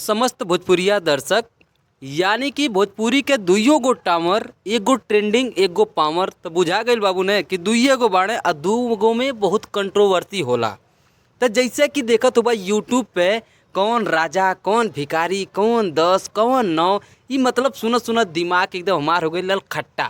समस्त भोजपुरिया दर्शक, यानी कि भोजपुरी के दुइयो गो टावर, एक गो ट्रेंडिंग एक गो पावर। तो बुझा गई बाबू ने कि दुइये गो बाड़े और दू गो में बहुत कंट्रोवर्सी होला। तो जैसे कि देखत हुआ यूट्यूब पे कौन राजा कौन भिखारी कौन 10 कौन 9, ये मतलब सुनत सुनत दिमाग एकदम हमार हो गई लल खट्टा।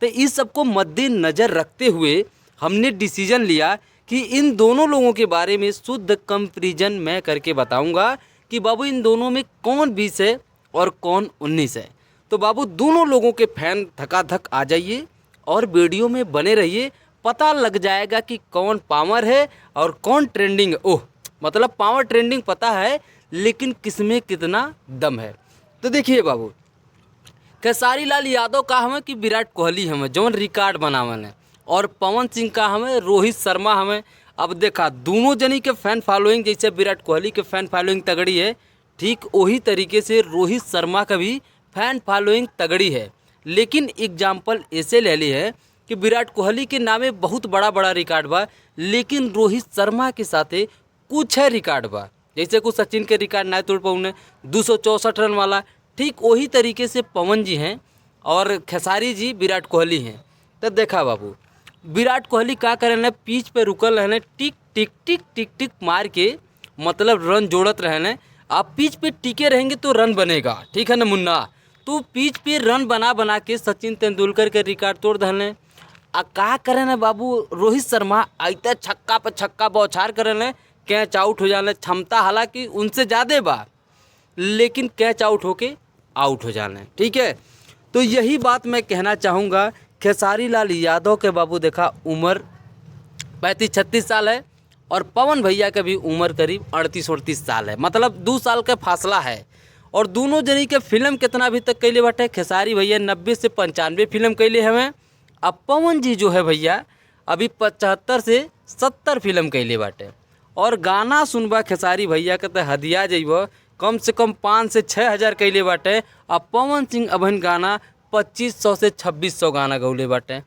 तो इस सबको मद्देनज़र रखते हुए हमने डिसीजन लिया कि इन दोनों लोगों के बारे में शुद्ध कंपैरिजन मैं करके बताऊंगा कि बाबू इन दोनों में कौन 20 है और कौन 19 है। तो बाबू दोनों लोगों के फैन धकाधक आ जाइए और वीडियो में बने रहिए, पता लग जाएगा कि कौन पावर है और कौन ट्रेंडिंग है। ओह मतलब पावर ट्रेंडिंग पता है, लेकिन किसमें कितना दम है। तो देखिए बाबू, खेसारी लाल यादव का हमें कि विराट कोहली हमें जौन रिकॉर्ड बनावन है, और पवन सिंह का हमें रोहित शर्मा हमें। अब देखा दोनों जनी के फैन फॉलोइंग, जैसे विराट कोहली के फैन फॉलोइंग तगड़ी है, ठीक वही तरीके से रोहित शर्मा का भी फैन फॉलोइंग तगड़ी है। लेकिन एग्जाम्पल ऐसे ले ली है कि विराट कोहली के नामे बहुत बड़ा बड़ा रिकॉर्ड बा, लेकिन रोहित शर्मा के साथे कुछ है रिकॉर्ड बा। जैसे कुछ सचिन के रिकॉर्ड ना तोड़ पाऊने 264 रन वाला, ठीक वही तरीके से पवन जी हैं और खेसारी जी विराट कोहली हैं। तो देखा बाबू, विराट कोहली का करें पिच पे रुकल रहने, टिक टिक टिक टिक टिक मार के मतलब रन जोड़त रहने। आप पिच पे टिके रहेंगे तो रन बनेगा, ठीक है ना मुन्ना। तो पिच पे रन बना बना के सचिन तेंदुलकर के रिकॉर्ड तोड़ दहले। आ का करे ना बाबू, रोहित शर्मा आइते छक्का पे छक्का बौछार करे, कैच आउट हो जाने क्षमता हालांकि उनसे ज़्यादा बा, लेकिन कैच आउट होके आउट हो जाने, ठीक है। तो यही बात मैं कहना चाहूँगा। खेसारी लाल यादव के बाबू देखा उम्र 35-36 साल है, और पवन भैया का भी उम्र करीब 38-38 साल है, मतलब 2 साल का फासला है। और दोनों जनी के फिल्म कितना अभी तक कैले बाटे, खेसारी भैया 90 से 95 फिल्म कैले हमें। अब पवन जी जो है भैया अभी 75 से 70 फिल्म कैले बाटे। और गाना सुनबा खेसारी भैया के तो हदिया जइब, कम से कम 5 से 6 हज़ार कैले बाटे। अब पवन सिंह अभन गाना 2500 से 2600 गाना गौले बाटे।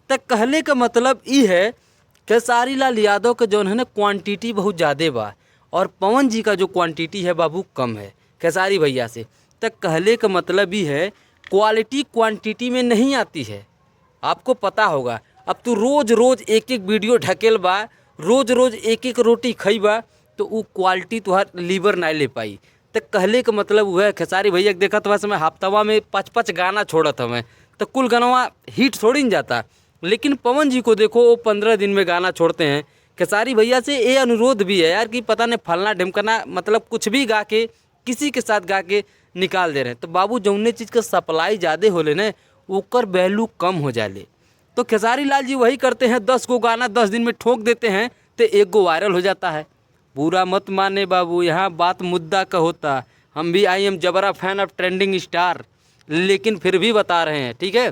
तो कहले का मतलब ये है खेसारी लाल यादव के जौन है ना क्वांटिटी बहुत ज़्यादा बा, और पवन जी का जो क्वांटिटी है बाबू कम है खेसारी भैया से। तो कहले का मतलब ये है क्वालिटी क्वांटिटी में नहीं आती है, आपको पता होगा। अब तू रोज़ रोज़ एक एक वीडियो ढकेल बा, रोज़ रोज़ एक एक रोटी खइबा, तो वो क्वालिटी तुहार लीवर ना ले पाई। तो कहले का मतलब वह है खेसारी भैया के देखा तो समय हफ्तवा में 5-5 गाना छोड़त हमें, तो कुल गाना हिट थोड़ी न जाता। लेकिन पवन जी को देखो वो 15 दिन में गाना छोड़ते हैं। खेसारी भैया से ये अनुरोध भी है यार कि पता नहीं फलना ढिमकना मतलब कुछ भी गा के किसी के साथ गा के निकाल दे रहे हैं। तो बाबू जौने चीज़ का सप्लाई ज़्यादा होले ना ओकर वैल्यू कम हो जाले। तो खेसारी लाल जी वही करते हैं, 10 गो गाना 10 दिन में ठोक देते हैं तो एक गो वायरल हो जाता है। बुरा मत माने बाबू, यहाँ बात मुद्दा का होता। हम भी आई एम जबरा फैन ऑफ ट्रेंडिंग स्टार, लेकिन फिर भी बता रहे हैं, ठीक है।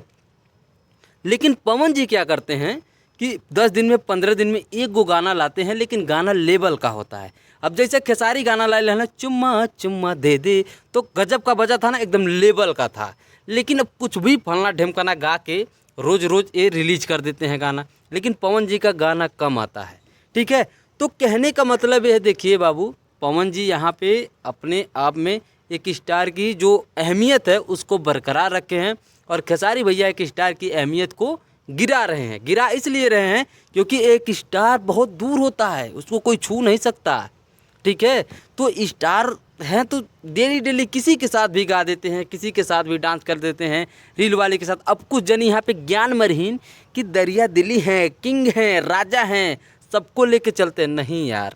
लेकिन पवन जी क्या करते हैं कि 10 दिन में 15 दिन में एक गो गाना लाते हैं, लेकिन गाना लेवल का होता है। अब जैसे खेसारी गाना लाए लेना चुम्मा चुम्मा दे दे, तो गजब का बजा था ना, एकदम लेवल का था। लेकिन अब कुछ भी फलना ढिमकाना गा के रोज़ रोज़ ये रिलीज कर देते हैं गाना, लेकिन पवन जी का गाना कम आता है, ठीक है। तो कहने का मतलब ये है, देखिए बाबू पवन जी यहाँ पे अपने आप में एक स्टार की जो अहमियत है उसको बरकरार रखे हैं, और खेसारी भैया एक स्टार की अहमियत को गिरा रहे हैं। गिरा इसलिए रहे हैं क्योंकि एक स्टार बहुत दूर होता है, उसको कोई छू नहीं सकता, ठीक है। तो स्टार हैं तो डेली डेली किसी के साथ भी गा देते हैं, किसी के साथ भी डांस कर देते हैं, रील वाले के साथ। अब कुछ जन यहाँ पे ज्ञान मरहीन कि दरिया दिली हैं, किंग हैं, राजा हैं, सबको लेके चलते हैं। नहीं यार,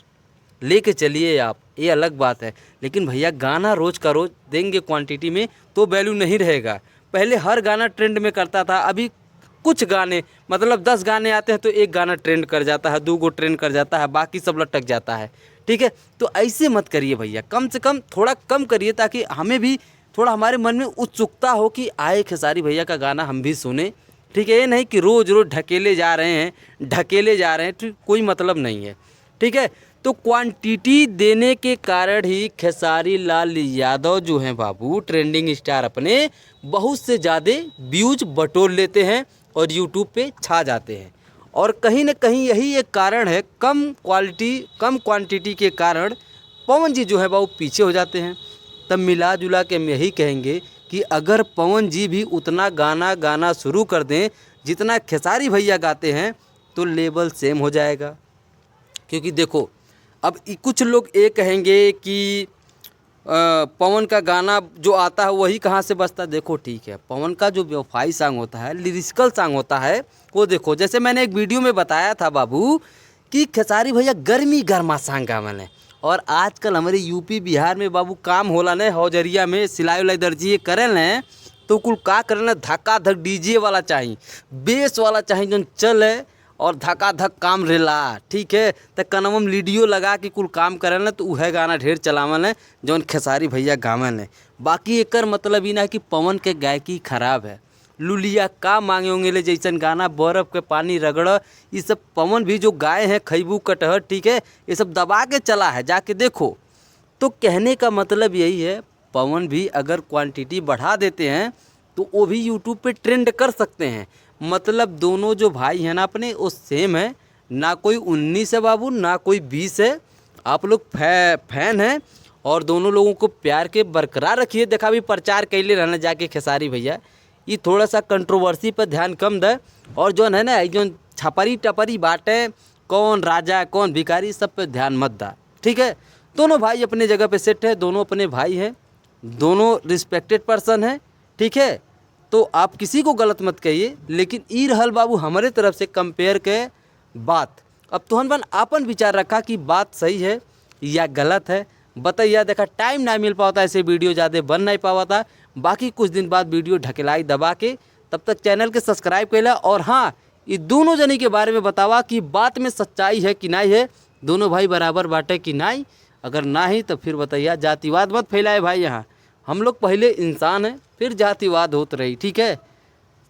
लेके चलिए आप, ये अलग बात है, लेकिन भैया गाना रोज़ का रोज़ देंगे क्वांटिटी में तो वैल्यू नहीं रहेगा। पहले हर गाना ट्रेंड में करता था, अभी कुछ गाने मतलब 10 गाने आते हैं तो एक गाना ट्रेंड कर जाता है, 2 गो ट्रेंड कर जाता है, बाकी सब लटक जाता है, ठीक है। तो ऐसे मत करिए भैया, कम से कम थोड़ा कम करिए, ताकि हमें भी थोड़ा हमारे मन में उत्सुकता हो कि आए खेसारी भैया का गाना हम भी सुने, ठीक है। ये नहीं कि रोज़ रोज़ ढकेले जा रहे हैं, तो कोई मतलब नहीं है, ठीक है। तो क्वांटिटी देने के कारण ही खेसारी लाल यादव जो हैं बाबू ट्रेंडिंग स्टार अपने बहुत से ज़्यादा व्यूज बटोर लेते हैं और यूट्यूब पे छा जाते हैं। और कहीं न कहीं यही एक कारण है, कम क्वांटिटी के कारण पवन जी जो है वो पीछे हो जाते हैं। तब मिला जुला के हम यही कहेंगे कि अगर पवन जी भी उतना गाना गाना शुरू कर दें जितना खेसारी भैया गाते हैं तो लेवल सेम हो जाएगा। क्योंकि देखो अब कुछ लोग ये कहेंगे कि पवन का गाना जो आता है वही कहाँ से बजता है। देखो ठीक है, पवन का जो बेवफाई सॉन्ग होता है, लिरिकल सॉन्ग होता है, वो देखो जैसे मैंने एक वीडियो में बताया था बाबू कि खेसारी भैया गर्मी गर्मा सॉन्ग गा मैंने। और आजकल हमारे यूपी बिहार में बाबू काम होला ने हौजरिया में सिलाई उलाई दर्जी करे न तो कुल का करे न धक्का धक डीजे वाला चाहिए, बेस वाला चाहिए जो चले और धक्का धक काम रेला। ठीक है, तो कनवम लीडियो लगा के कुल काम करे न तो वह गाना ढेर चलावन है जौन खेसारी भैया गावन है। बाकी एकर मतलब ही ना कि पवन के गायकी खराब है। लुलिया का मांगे होंगे ले जैसन गाना बर्फ़ के पानी रगड़, ये सब पवन भी जो गाए हैं खैबू कटहर, ठीक है, ये सब दबा के चला है, जाके देखो। तो कहने का मतलब यही है, पवन भी अगर क्वांटिटी बढ़ा देते हैं तो वो भी यूट्यूब पे ट्रेंड कर सकते हैं। मतलब दोनों जो भाई हैं ना अपने वो सेम है, ना कोई 19 है बाबू ना कोई 20 है। आप लोग फैन हैं और दोनों लोगों को प्यार के बरकरार रखिए। देखा भी प्रचार कैले रहना जाके खेसारी भैया, ये थोड़ा सा कंट्रोवर्सी पर ध्यान कम दे और जो है ना जो छपरी टपरी बातें कौन राजा कौन भिखारी सब पे ध्यान मत दा। ठीक है, दोनों भाई अपने जगह पे सेट है, दोनों अपने भाई हैं, दोनों रिस्पेक्टेड पर्सन हैं। ठीक है, तो आप किसी को गलत मत कहिए, लेकिन ई रहल बाबू हमारे तरफ से कंपेयर के बात। अब तुहन बन आपन विचार रखा कि बात सही है या गलत है, बताइए। देखा टाइम ना मिल पाता, ऐसे वीडियो ज़्यादा बन नहीं पाता। बाकी कुछ दिन बाद वीडियो ढकेलाई दबा के, तब तक चैनल के सब्सक्राइब कैला। और हाँ, ये दोनों जनी के बारे में बतावा कि बात में सच्चाई है कि नहीं है, दोनों भाई बराबर बाटे कि नहीं। अगर ना ही तो फिर बताइए, जातिवाद मत फैलाए भाई। यहाँ हम लोग पहले इंसान हैं फिर जातिवाद होत रही। ठीक है,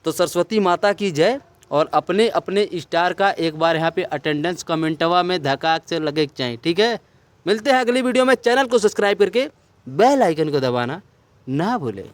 तो सरस्वती माता की जय। और अपने अपने स्टार का एक बार यहाँ पे अटेंडेंस कमेंटवा में धकाक से लगे चाहिए। ठीक है, मिलते हैं अगली वीडियो में। चैनल को सब्सक्राइब करके बेल आइकन को दबाना ना भूलें।